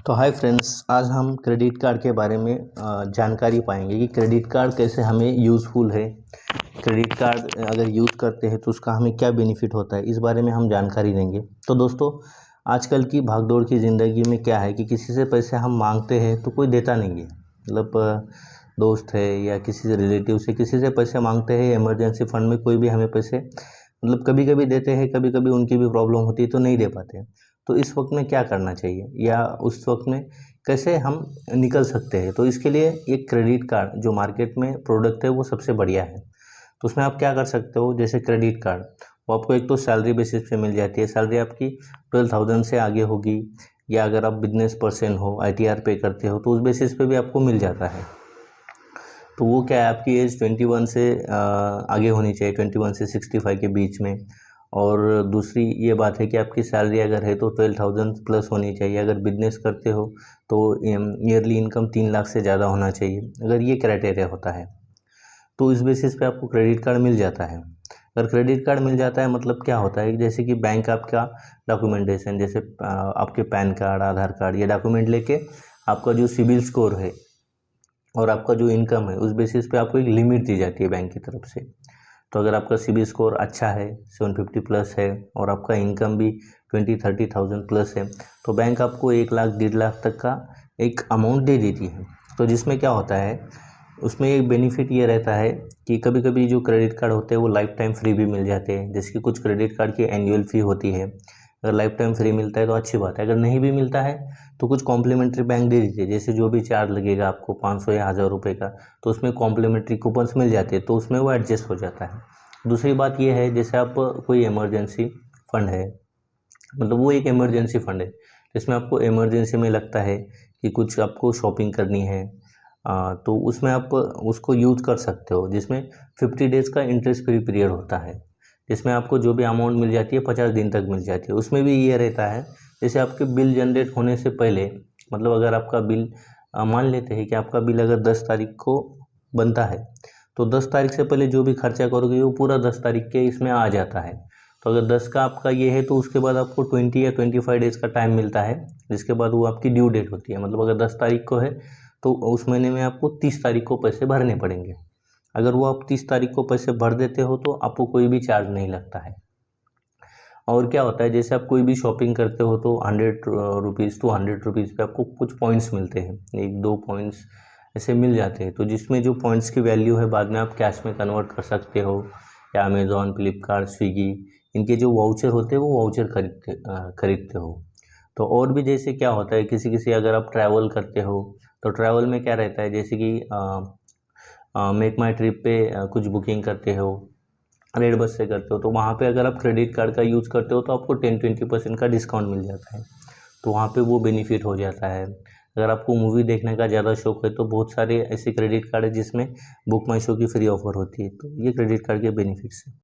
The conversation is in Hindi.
तो हाय फ्रेंड्स, आज हम क्रेडिट कार्ड के बारे में जानकारी पाएंगे कि क्रेडिट कार्ड कैसे हमें यूज़फुल है। क्रेडिट कार्ड अगर यूज़ करते हैं तो उसका हमें क्या बेनिफिट होता है, इस बारे में हम जानकारी देंगे। तो दोस्तों, आजकल की भागदौड़ की ज़िंदगी में क्या है कि किसी से पैसे हम मांगते हैं तो कोई देता नहीं है। मतलब दोस्त है या किसी से रिलेटिव से किसी से पैसे मांगते हैं इमरजेंसी फंड में, कोई भी हमें पैसे मतलब कभी कभी देते हैं, कभी कभी उनकी भी प्रॉब्लम होती है तो नहीं दे पाते। तो इस वक्त में क्या करना चाहिए या उस वक्त में कैसे हम निकल सकते हैं, तो इसके लिए एक क्रेडिट कार्ड जो मार्केट में प्रोडक्ट है वो सबसे बढ़िया है। तो उसमें आप क्या कर सकते हो, जैसे क्रेडिट कार्ड वो आपको एक तो सैलरी बेसिस पे मिल जाती है। सैलरी आपकी 12,000 से आगे होगी, या अगर आप बिजनेस पर्सन हो, ITR पे करते हो तो उस बेसिस पे भी आपको मिल जाता है। तो वो क्या है, आपकी एज 21 से आगे होनी चाहिए, 21 से 65 के बीच में। और दूसरी ये बात है कि आपकी सैलरी अगर है तो 12,000 प्लस होनी चाहिए। अगर बिजनेस करते हो तो ईयरली इनकम 3 लाख से ज़्यादा होना चाहिए। अगर ये क्राइटेरिया होता है तो इस बेसिस पे आपको क्रेडिट कार्ड मिल जाता है। अगर क्रेडिट कार्ड मिल जाता है मतलब क्या होता है, जैसे कि बैंक आपका डॉक्यूमेंटेशन, जैसे आपके पैन कार्ड, आधार कार्ड, ये डॉक्यूमेंट लेके आपका जो सिबिल स्कोर है और आपका जो इनकम है उस बेसिस पे आपको एक लिमिट दी जाती है बैंक की तरफ से। तो अगर आपका सिबिल स्कोर अच्छा है, 750 प्लस है, और आपका इनकम भी 20-30,000 प्लस है, तो बैंक आपको 1 लाख 1.5 लाख तक का एक अमाउंट दे देती है। तो जिसमें क्या होता है, उसमें एक बेनिफिट ये रहता है कि कभी कभी जो क्रेडिट कार्ड होते हैं वो लाइफ टाइम फ्री भी मिल जाते हैं। जैसे कि कुछ क्रेडिट कार्ड की एनुअल फ़ी होती है, अगर लाइफ टाइम फ्री मिलता है तो अच्छी बात है। अगर नहीं भी मिलता है तो कुछ कॉम्प्लीमेंट्री बैंक दे देती है, जैसे जो भी चार्ज लगेगा आपको 500 या 1,000 रुपये का, तो उसमें कॉम्प्लीमेंट्री कूपन्स मिल जाते हैं, तो उसमें वो एडजस्ट हो जाता है। दूसरी बात ये है, जैसे आप कोई इमरजेंसी फंड है, मतलब वो एक इमरजेंसी फंड है जिसमें आपको इमरजेंसी में लगता है कि कुछ आपको शॉपिंग करनी है, तो उसमें आप उसको यूज़ कर सकते हो, जिसमें 50 डेज़ का इंटरेस्ट फ्री पीरियड होता है, जिसमें आपको जो भी अमाउंट मिल जाती है 50 दिन तक मिल जाती है। उसमें भी ये रहता है, जैसे आपके बिल जनरेट होने से पहले, मतलब अगर आपका बिल मान लेते हैं कि आपका बिल अगर 10 तारीख को बनता है, तो 10 तारीख से पहले जो भी खर्चा करोगे वो पूरा 10 तारीख के इसमें आ जाता है। तो अगर 10 का आपका ये है तो उसके बाद आपको 20 या 25 डेज़ का टाइम मिलता है, जिसके बाद वो आपकी ड्यू डेट होती है। मतलब अगर 10 तारीख को है तो उस महीने में आपको 30 तारीख को पैसे भरने पड़ेंगे। अगर वो आप 30 तारीख को पैसे भर देते हो तो आपको कोई भी चार्ज नहीं लगता है। और क्या होता है, जैसे आप कोई भी शॉपिंग करते हो तो 100 रुपीज़ टू 100 रुपीज़ पे आपको कुछ पॉइंट्स मिलते हैं, 1-2 पॉइंट्स ऐसे मिल जाते हैं। तो जिसमें जो पॉइंट्स की वैल्यू है बाद में आप कैश में कन्वर्ट कर सकते हो, या अमेज़ॉन, फ्लिपकार्ट, स्विगी, इनके जो वाउचर होते हैं वो वाउचर खरीदते हो। तो और भी जैसे क्या होता है, किसी किसी अगर आप ट्रैवल करते हो तो ट्रैवल में क्या रहता है, जैसे कि मेक माई ट्रिप पे कुछ बुकिंग करते हो, रेड बस से करते हो, तो वहाँ पे अगर आप क्रेडिट कार्ड का यूज़ करते हो तो आपको 10-20% का डिस्काउंट मिल जाता है। तो वहाँ पे वो बेनिफिट हो जाता है। अगर आपको मूवी देखने का ज़्यादा शौक है तो बहुत सारे ऐसे क्रेडिट कार्ड है जिसमें बुक माई शो की फ्री ऑफर होती है। तो ये क्रेडिट कार्ड के बेनिफिट्स हैं।